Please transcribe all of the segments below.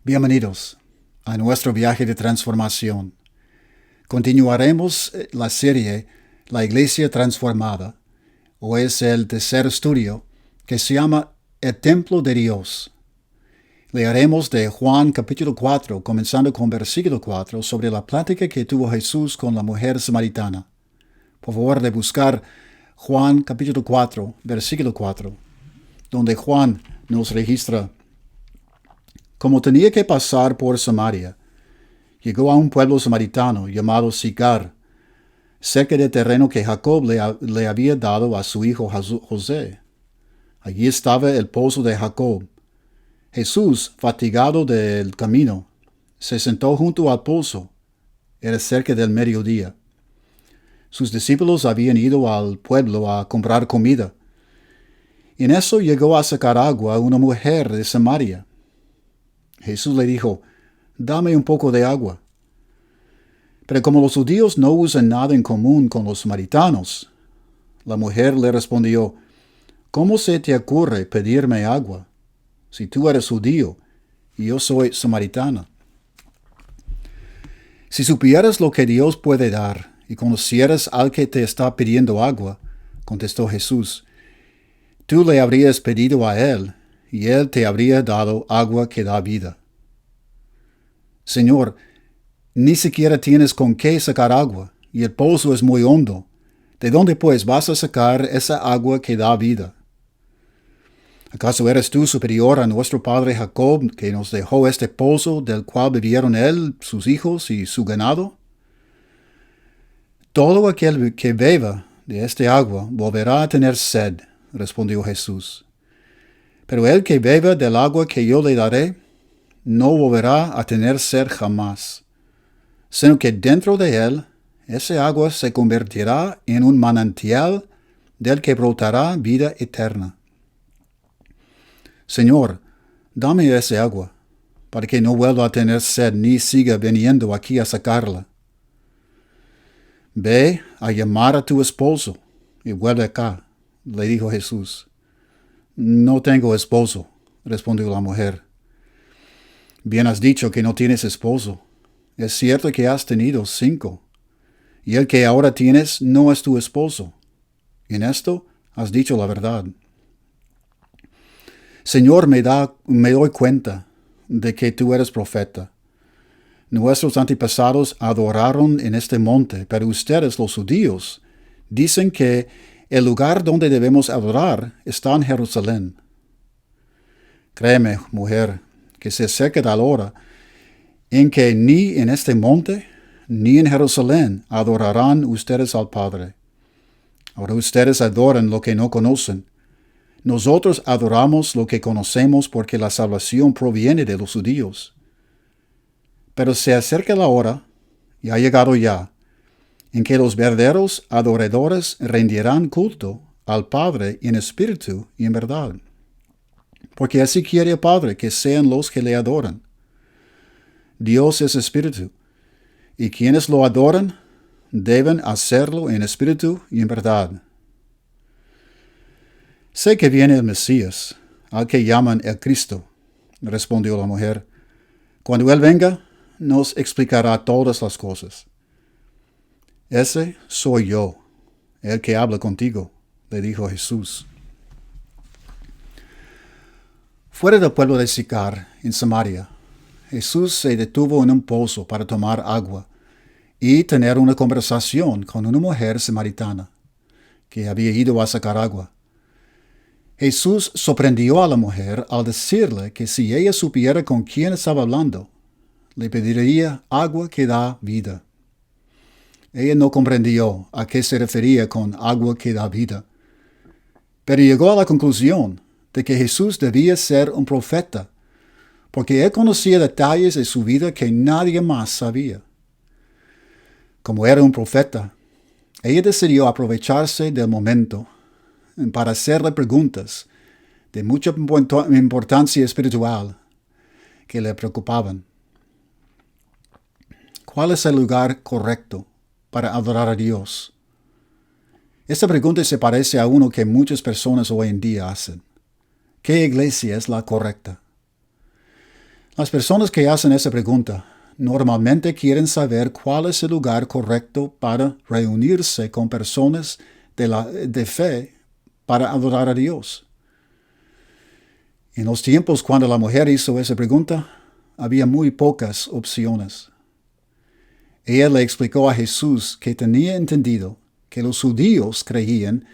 Bienvenidos a nuestro viaje de transformación. Continuaremos la serie La Iglesia Transformada. Hoy es el tercer estudio que se llama El Templo de Dios. Leeremos de Juan capítulo 4, comenzando con versículo 4, sobre la plática que tuvo Jesús con la mujer samaritana. Por favor, de buscar Juan capítulo 4, versículo 4, donde Juan nos registra: como tenía que pasar por Samaria, llegó a un pueblo samaritano llamado Sicar, cerca del terreno que Jacob le había dado a su hijo José. Allí estaba el pozo de Jacob. Jesús, fatigado del camino, se sentó junto al pozo. Era cerca del mediodía. Sus discípulos habían ido al pueblo a comprar comida. En eso llegó a sacar agua una mujer de Samaria. Jesús le dijo: dame un poco de agua. Pero como los judíos no usan nada en común con los samaritanos, la mujer le respondió: ¿cómo se te ocurre pedirme agua, si tú eres judío y yo soy samaritana? Si supieras lo que Dios puede dar y conocieras al que te está pidiendo agua, contestó Jesús, tú le habrías pedido a él, y él te habría dado agua que da vida. Señor, ni siquiera tienes con qué sacar agua, y el pozo es muy hondo. ¿De dónde pues vas a sacar esa agua que da vida? ¿Acaso eres tú superior a nuestro padre Jacob, que nos dejó este pozo del cual bebieron él, sus hijos y su ganado? Todo aquel que beba de este agua volverá a tener sed, respondió Jesús. Pero el que beba del agua que yo le daré, no volverá a tener sed jamás, sino que dentro de él, ese agua se convertirá en un manantial del que brotará vida eterna. Señor, dame ese agua, para que no vuelva a tener sed ni siga viniendo aquí a sacarla. Ve a llamar a tu esposo y vuelve acá, le dijo Jesús. No tengo esposo, respondió la mujer. Bien has dicho que no tienes esposo. Es cierto que has tenido 5, y el que ahora tienes no es tu esposo. En esto has dicho la verdad. Señor, me doy cuenta de que tú eres profeta. Nuestros antepasados adoraron en este monte, pero ustedes, los judíos, dicen que el lugar donde debemos adorar está en Jerusalén. Créeme, mujer, que se acerca la hora en que ni en este monte ni en Jerusalén adorarán ustedes al Padre. Ahora ustedes adoran lo que no conocen. Nosotros adoramos lo que conocemos porque la salvación proviene de los judíos. Pero se acerca la hora, y ha llegado ya, en que los verdaderos adoradores rendirán culto al Padre en espíritu y en verdad. Porque así quiere el Padre que sean los que le adoran. Dios es espíritu, y quienes lo adoran deben hacerlo en espíritu y en verdad. Sé que viene el Mesías, al que llaman el Cristo, respondió la mujer. Cuando Él venga, nos explicará todas las cosas. Ese soy yo, el que habla contigo, le dijo Jesús. Fuera del pueblo de Sicar, en Samaria, Jesús se detuvo en un pozo para tomar agua y tener una conversación con una mujer samaritana que había ido a sacar agua. Jesús sorprendió a la mujer al decirle que si ella supiera con quién estaba hablando, le pediría agua que da vida. Ella no comprendió a qué se refería con agua que da vida, pero llegó a la conclusión de que Jesús debía ser un profeta, porque él conocía detalles de su vida que nadie más sabía. Como era un profeta, ella decidió aprovecharse del momento para hacerle preguntas de mucha importancia espiritual que le preocupaban. ¿Cuál es el lugar correcto para adorar a Dios? Esta pregunta se parece a uno que muchas personas hoy en día hacen. ¿Qué iglesia es la correcta? Las personas que hacen esa pregunta normalmente quieren saber cuál es el lugar correcto para reunirse con personas de fe para adorar a Dios. En los tiempos cuando la mujer hizo esa pregunta, había muy pocas opciones. Ella le explicó a Jesús que tenía entendido que los judíos creían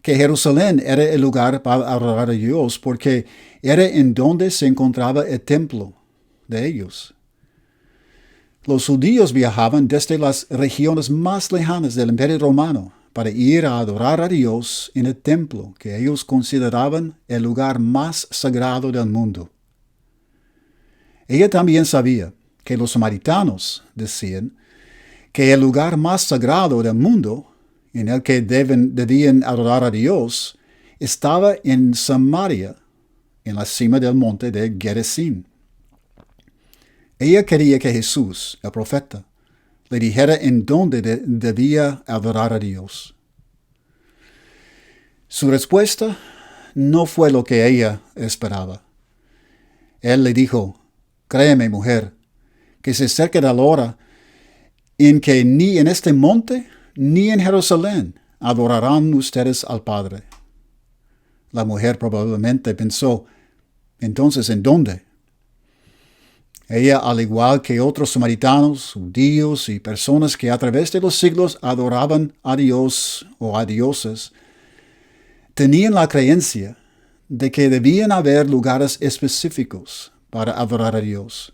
que Jerusalén era el lugar para adorar a Dios porque era en donde se encontraba el templo de ellos. Los judíos viajaban desde las regiones más lejanas del Imperio Romano para ir a adorar a Dios en el templo que ellos consideraban el lugar más sagrado del mundo. Ella también sabía que los samaritanos decían que el lugar más sagrado del mundo, en el que debían adorar a Dios, estaba en Samaria, en la cima del monte de Gerizim. Ella quería que Jesús, el profeta, le dijera en dónde debía adorar a Dios. Su respuesta no fue lo que ella esperaba. Él le dijo, créeme, mujer, que se acerca la hora en que ni en este monte ni en Jerusalén adorarán ustedes al Padre. La mujer probablemente pensó, entonces, ¿en dónde? Ella, al igual que otros samaritanos, judíos y personas que a través de los siglos adoraban a Dios o a dioses, tenían la creencia de que debían haber lugares específicos para adorar a Dios.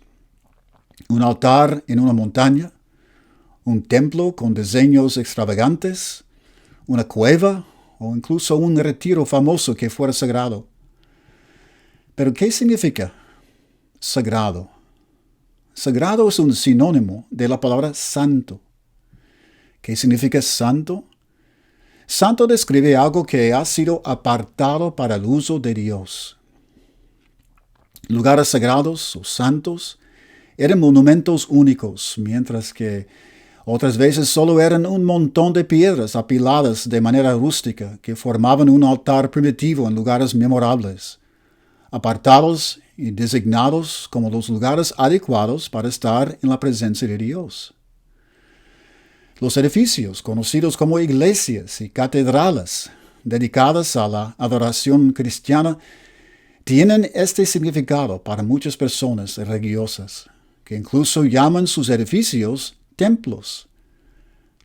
Un altar en una montaña, un templo con diseños extravagantes, una cueva o incluso un retiro famoso que fuera sagrado. Pero ¿qué significa sagrado? Sagrado es un sinónimo de la palabra santo. ¿Qué significa santo? Santo describe algo que ha sido apartado para el uso de Dios. Lugares sagrados o santos eran monumentos únicos, mientras que otras veces solo eran un montón de piedras apiladas de manera rústica que formaban un altar primitivo en lugares memorables, apartados y designados como los lugares adecuados para estar en la presencia de Dios. Los edificios, conocidos como iglesias y catedrales, dedicadas a la adoración cristiana, tienen este significado para muchas personas religiosas, que incluso llaman sus edificios templos.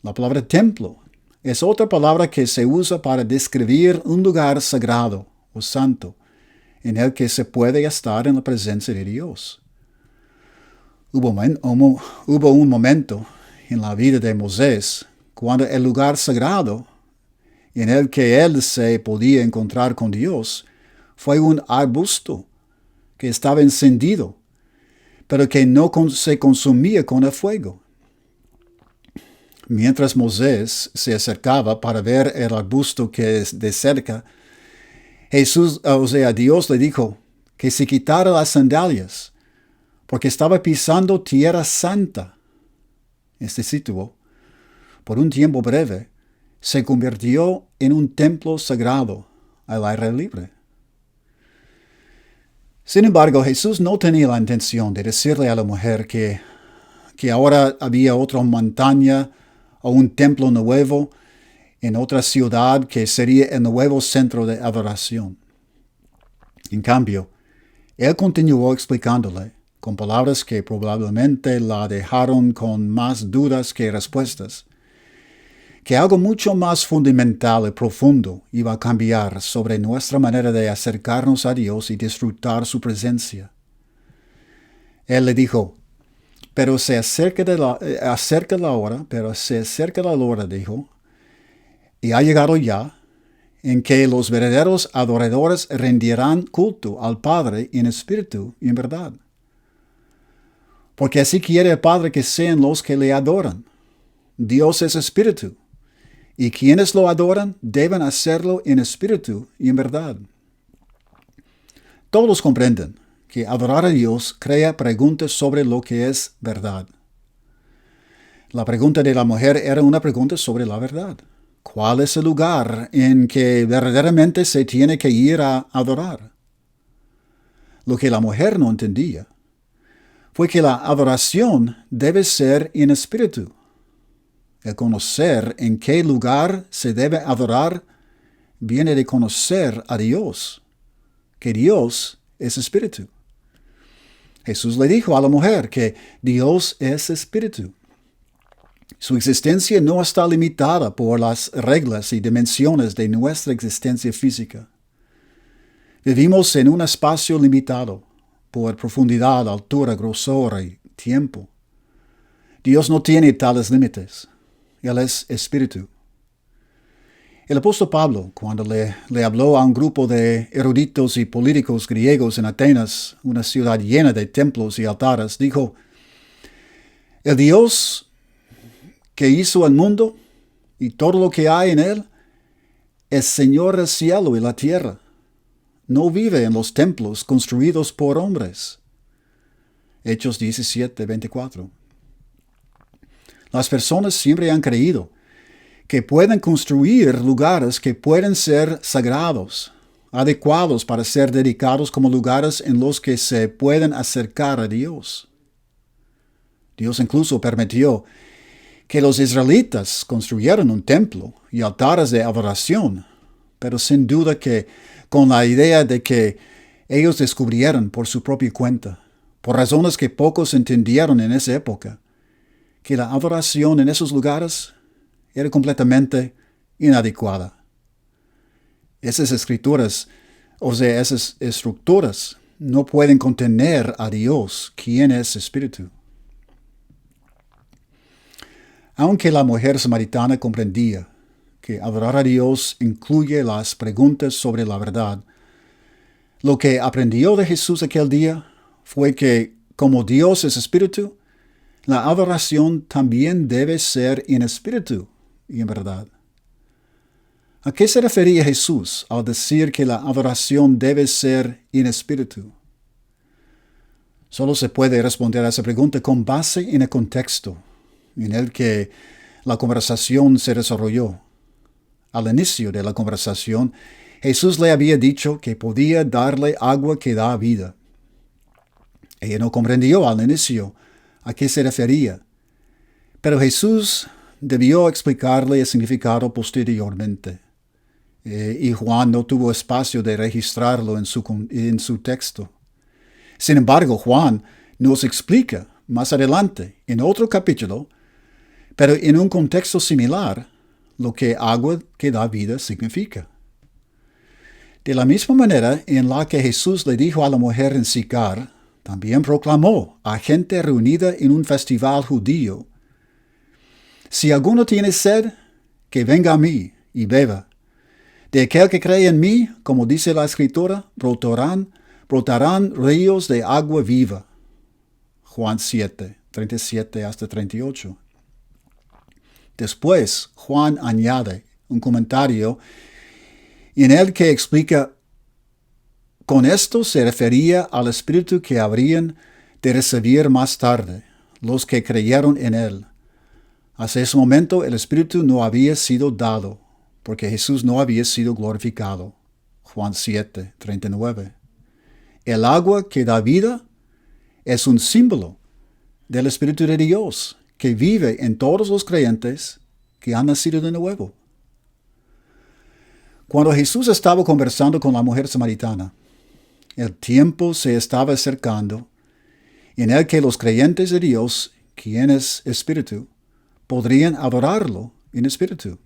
La palabra templo es otra palabra que se usa para describir un lugar sagrado o santo, en el que se puede estar en la presencia de Dios. Hubo un momento en la vida de Moisés cuando el lugar sagrado en el que él se podía encontrar con Dios fue un arbusto que estaba encendido, pero que no se consumía con el fuego. Mientras Moisés se acercaba para ver el arbusto que es de cerca, Dios le dijo que se quitara las sandalias, porque estaba pisando tierra santa. Este sitio, por un tiempo breve, se convirtió en un templo sagrado al aire libre. Sin embargo, Jesús no tenía la intención de decirle a la mujer que ahora había otra montaña o un templo nuevo en otra ciudad que sería el nuevo centro de adoración. En cambio, él continuó explicándole, con palabras que probablemente la dejaron con más dudas que respuestas, que algo mucho más fundamental y profundo iba a cambiar sobre nuestra manera de acercarnos a Dios y disfrutar su presencia. Él le dijo, pero se acerca la hora, dijo, y ha llegado ya, en que los verdaderos adoradores rendirán culto al Padre en espíritu y en verdad. Porque así quiere el Padre que sean los que le adoran. Dios es espíritu, y quienes lo adoran deben hacerlo en espíritu y en verdad. Todos comprenden que adorar a Dios crea preguntas sobre lo que es verdad. La pregunta de la mujer era una pregunta sobre la verdad. ¿Cuál es el lugar en que verdaderamente se tiene que ir a adorar? Lo que la mujer no entendía fue que la adoración debe ser en espíritu. El conocer en qué lugar se debe adorar viene de conocer a Dios, que Dios es espíritu. Jesús le dijo a la mujer que Dios es espíritu. Su existencia no está limitada por las reglas y dimensiones de nuestra existencia física. Vivimos en un espacio limitado por profundidad, altura, grosor y tiempo. Dios no tiene tales límites. Él es espíritu. El apóstol Pablo, cuando le habló a un grupo de eruditos y políticos griegos en Atenas, una ciudad llena de templos y altares, dijo: el Dios que hizo el mundo y todo lo que hay en él es Señor del cielo y la tierra. No vive en los templos construidos por hombres. Hechos 17:24. Las personas siempre han creído que pueden construir lugares que pueden ser sagrados, adecuados para ser dedicados como lugares en los que se pueden acercar a Dios. Dios incluso permitió que los israelitas construyeran un templo y altares de adoración, pero sin duda que con la idea de que ellos descubrieran por su propia cuenta, por razones que pocos entendieron en esa época, que la adoración en esos lugares era completamente inadecuada. Esas escrituras, esas estructuras, no pueden contener a Dios, quien es espíritu. Aunque la mujer samaritana comprendía que adorar a Dios incluye las preguntas sobre la verdad, lo que aprendió de Jesús aquel día fue que, como Dios es espíritu, la adoración también debe ser en espíritu y en verdad. ¿A qué se refería Jesús al decir que la adoración debe ser en espíritu? Solo se puede responder a esa pregunta con base en el contexto en el que la conversación se desarrolló. Al inicio de la conversación, Jesús le había dicho que podía darle agua que da vida. Ella no comprendió al inicio a qué se refería, pero Jesús debió explicarle el significado posteriormente. Y Juan no tuvo espacio de registrarlo en su texto. Sin embargo, Juan nos explica más adelante, en otro capítulo, pero en un contexto similar, lo que agua que da vida significa. De la misma manera en la que Jesús le dijo a la mujer en Sicar, también proclamó a gente reunida en un festival judío: si alguno tiene sed, que venga a mí y beba. De aquel que cree en mí, como dice la Escritura, brotarán ríos de agua viva. Juan 7, 37 hasta 38. Después, Juan añade un comentario en el que explica: con esto se refería al Espíritu que habrían de recibir más tarde los que creyeron en él. Hasta ese momento el Espíritu no había sido dado, porque Jesús no había sido glorificado. Juan 7, 39. El agua que da vida es un símbolo del Espíritu de Dios, que vive en todos los creyentes que han nacido de nuevo. Cuando Jesús estaba conversando con la mujer samaritana, el tiempo se estaba acercando en el que los creyentes de Dios, quien es espíritu, podrían adorarlo en espíritu.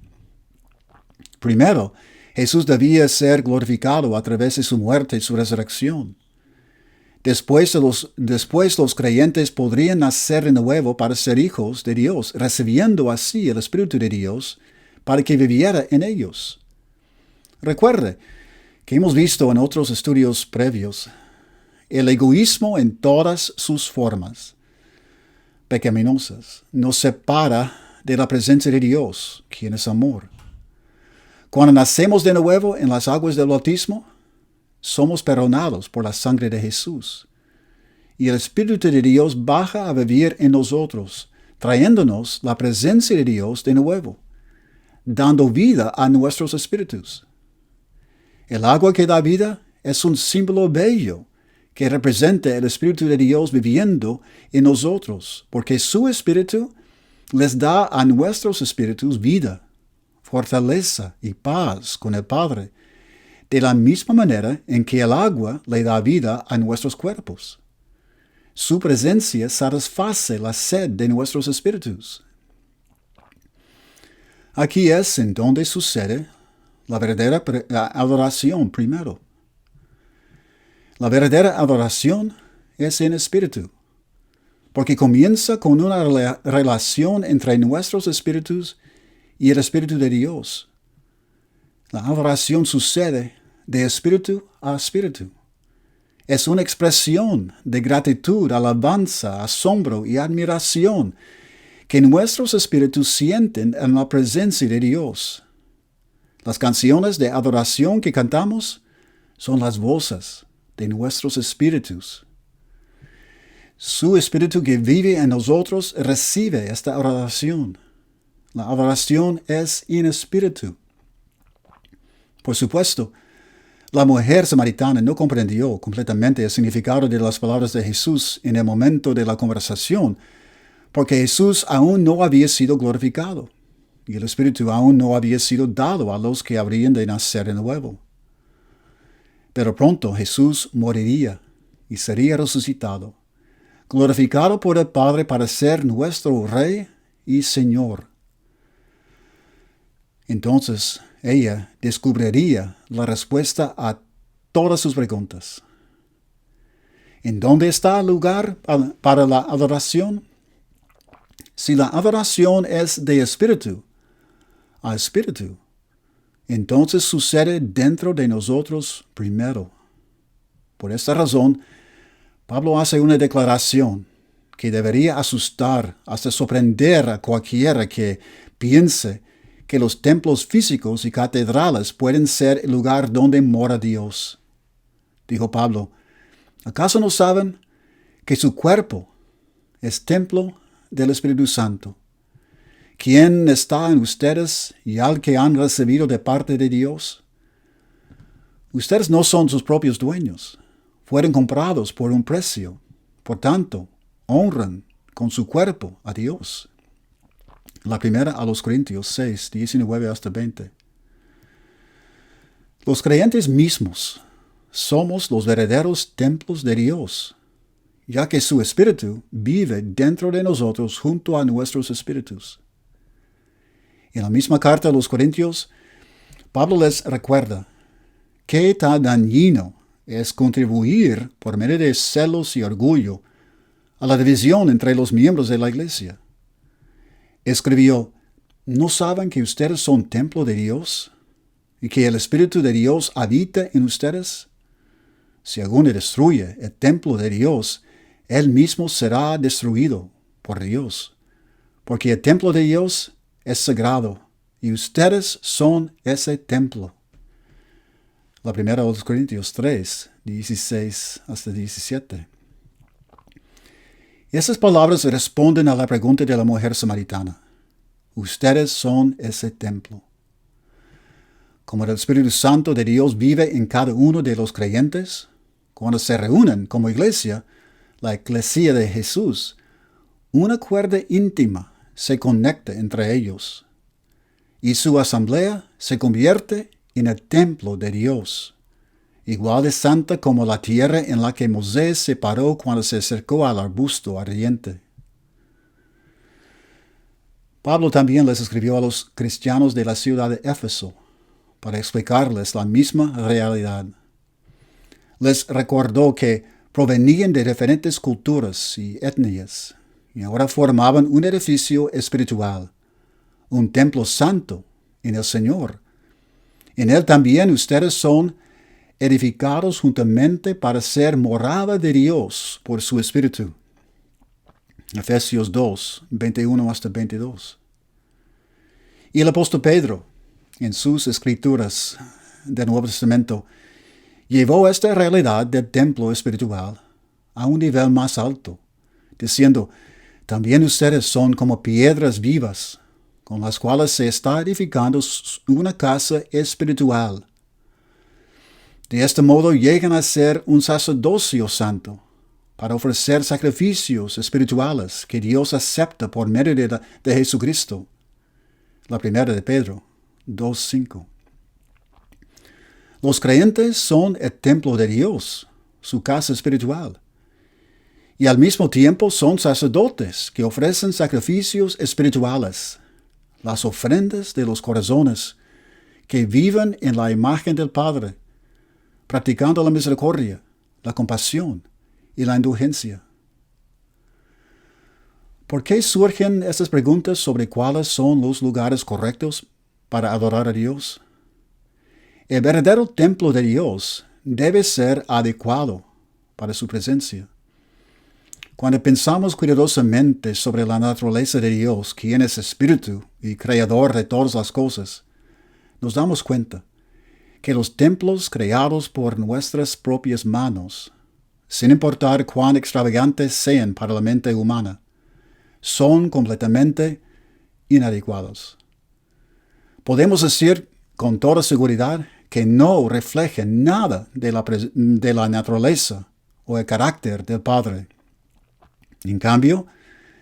Primero, Jesús debía ser glorificado a través de su muerte y su resurrección. Después los creyentes podrían nacer de nuevo para ser hijos de Dios, recibiendo así el Espíritu de Dios para que viviera en ellos. Recuerde que hemos visto en otros estudios previos el egoísmo en todas sus formas pecaminosas nos separa de la presencia de Dios, quien es amor. Cuando nacemos de nuevo en las aguas del bautismo, somos perdonados por la sangre de Jesús. Y el Espíritu de Dios baja a vivir en nosotros, trayéndonos la presencia de Dios de nuevo, dando vida a nuestros espíritus. El agua que da vida es un símbolo bello que representa el Espíritu de Dios viviendo en nosotros, porque su Espíritu les da a nuestros espíritus vida, fortaleza y paz con el Padre, de la misma manera en que el agua le da vida a nuestros cuerpos. Su presencia satisface la sed de nuestros espíritus. Aquí es en donde sucede la verdadera adoración primero. La verdadera adoración es en espíritu, porque comienza con una relación entre nuestros espíritus y el Espíritu de Dios. La adoración sucede de espíritu a espíritu. Es una expresión de gratitud, alabanza, asombro y admiración que nuestros espíritus sienten en la presencia de Dios. Las canciones de adoración que cantamos son las voces de nuestros espíritus. Su Espíritu que vive en nosotros recibe esta adoración. La adoración es en espíritu. Por supuesto, la mujer samaritana no comprendió completamente el significado de las palabras de Jesús en el momento de la conversación, porque Jesús aún no había sido glorificado, y el Espíritu aún no había sido dado a los que habrían de nacer de nuevo. Pero pronto Jesús moriría y sería resucitado, glorificado por el Padre para ser nuestro Rey y Señor. Entonces ella descubriría la respuesta a todas sus preguntas. ¿En dónde está el lugar para la adoración? Si la adoración es de espíritu a espíritu, entonces sucede dentro de nosotros primero. Por esta razón, Pablo hace una declaración que debería asustar hasta sorprender a cualquiera que piense que los templos físicos y catedrales pueden ser el lugar donde mora Dios. Dijo Pablo, ¿acaso no saben que su cuerpo es templo del Espíritu Santo, quien está en ustedes y al que han recibido de parte de Dios? Ustedes no son sus propios dueños, fueron comprados por un precio, por tanto, honran con su cuerpo a Dios. La primera a los Corintios 6, 19 hasta 20. Los creyentes mismos somos los verdaderos templos de Dios, ya que su Espíritu vive dentro de nosotros junto a nuestros espíritus. En la misma carta a los Corintios, Pablo les recuerda qué tan dañino es contribuir por medio de celos y orgullo a la división entre los miembros de la iglesia. Escribió, ¿no saben que ustedes son templo de Dios y que el Espíritu de Dios habita en ustedes? Si alguno destruye el templo de Dios, él mismo será destruido por Dios, porque el templo de Dios es sagrado y ustedes son ese templo. La primera de los Corintios 3, 16 hasta 17. Esas palabras responden a la pregunta de la mujer samaritana. Ustedes son ese templo. Como el Espíritu Santo de Dios vive en cada uno de los creyentes, cuando se reúnen como iglesia, la iglesia de Jesús, una cuerda íntima se conecta entre ellos, y su asamblea se convierte en el templo de Dios, igual de santa como la tierra en la que Moisés se paró cuando se acercó al arbusto ardiente. Pablo también les escribió a los cristianos de la ciudad de Éfeso para explicarles la misma realidad. Les recordó que provenían de diferentes culturas y etnias y ahora formaban un edificio espiritual, un templo santo en el Señor. En él también ustedes son edificados juntamente para ser morada de Dios por su Espíritu. Efesios 2, 21 hasta 22. Y el apóstol Pedro, en sus escrituras del Nuevo Testamento, llevó esta realidad del templo espiritual a un nivel más alto, diciendo, también ustedes son como piedras vivas, con las cuales se está edificando una casa espiritual. De este modo llegan a ser un sacerdocio santo para ofrecer sacrificios espirituales que Dios acepta por medio de Jesucristo. La primera de Pedro 2:5. Los creyentes son el templo de Dios, su casa espiritual. Y al mismo tiempo son sacerdotes que ofrecen sacrificios espirituales, las ofrendas de los corazones que viven en la imagen del Padre, practicando la misericordia, la compasión y la indulgencia. ¿Por qué surgen estas preguntas sobre cuáles son los lugares correctos para adorar a Dios? El verdadero templo de Dios debe ser adecuado para su presencia. Cuando pensamos cuidadosamente sobre la naturaleza de Dios, quien es espíritu y creador de todas las cosas, nos damos cuenta que los templos creados por nuestras propias manos, sin importar cuán extravagantes sean para la mente humana, son completamente inadecuados. Podemos decir con toda seguridad que no reflejan nada de la naturaleza o el carácter del Padre. En cambio,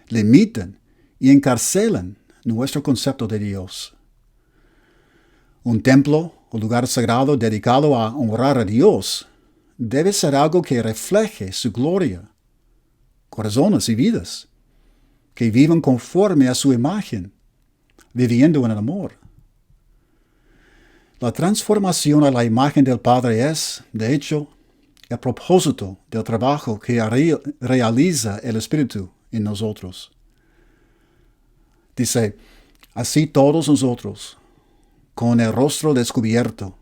limitan y encarcelan nuestro concepto de Dios. Un templo o lugar sagrado dedicado a honrar a Dios debe ser algo que refleje su gloria, corazones y vidas, que vivan conforme a su imagen, viviendo en el amor. La transformación a la imagen del Padre es, de hecho, el propósito del trabajo que realiza el Espíritu en nosotros. Dice, así todos nosotros, con el rostro descubierto,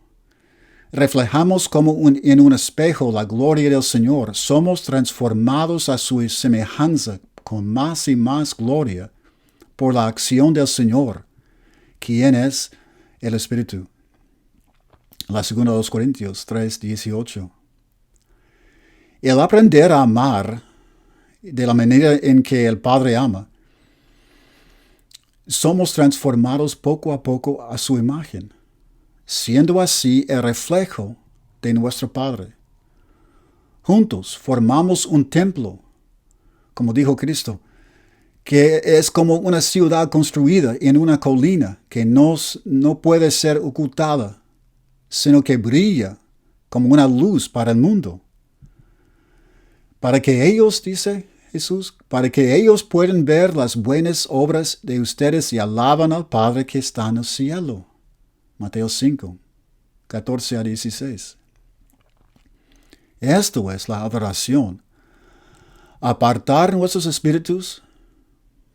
reflejamos como en un espejo la gloria del Señor, somos transformados a su semejanza con más y más gloria por la acción del Señor, quien es el Espíritu. La segunda de los Corintios 3:18. El aprender a amar de la manera en que el Padre ama, somos transformados poco a poco a su imagen, siendo así el reflejo de nuestro Padre. Juntos formamos un templo, como dijo Cristo, que es como una ciudad construida en una colina que no puede ser ocultada, sino que brilla como una luz para el mundo. Para que ellos, dice Jesús, para que ellos puedan ver las buenas obras de ustedes y alaban al Padre que está en el cielo. Mateo 5, 14-16. Esto es la adoración. Apartar nuestros espíritus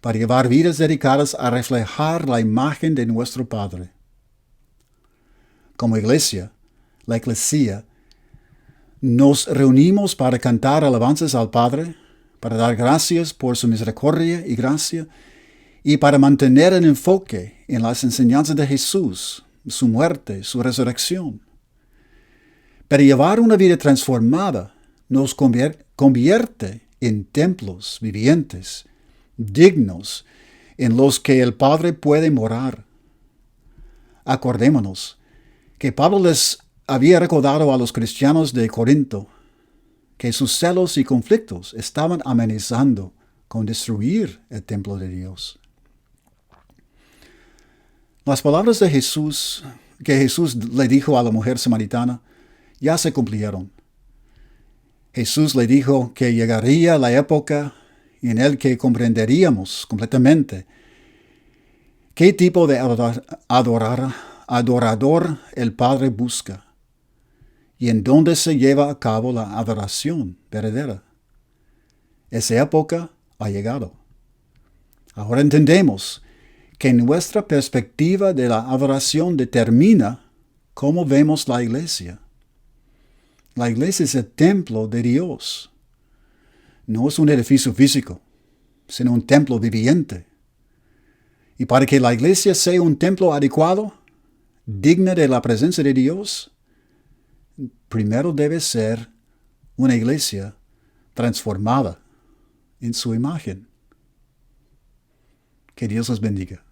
para llevar vidas dedicadas a reflejar la imagen de nuestro Padre. Como iglesia, la eclesía, nos reunimos para cantar alabanzas al Padre, para dar gracias por su misericordia y gracia, y para mantener el enfoque en las enseñanzas de Jesús, su muerte, su resurrección. Pero llevar una vida transformada nos convierte en templos vivientes, dignos, en los que el Padre puede morar. Acordémonos que Pablo les había recordado a los cristianos de Corinto que sus celos y conflictos estaban amenazando con destruir el templo de Dios. Las palabras de Jesús, que Jesús le dijo a la mujer samaritana, ya se cumplieron. Jesús le dijo que llegaría la época en la que comprenderíamos completamente qué tipo de adorador el Padre busca y en dónde se lleva a cabo la adoración verdadera. Esa época ha llegado. Ahora entendemos que nuestra perspectiva de la adoración determina cómo vemos la iglesia. La iglesia es el templo de Dios. No es un edificio físico, sino un templo viviente. Y para que la iglesia sea un templo adecuado, digna de la presencia de Dios, primero debe ser una iglesia transformada en su imagen. Que Dios los bendiga.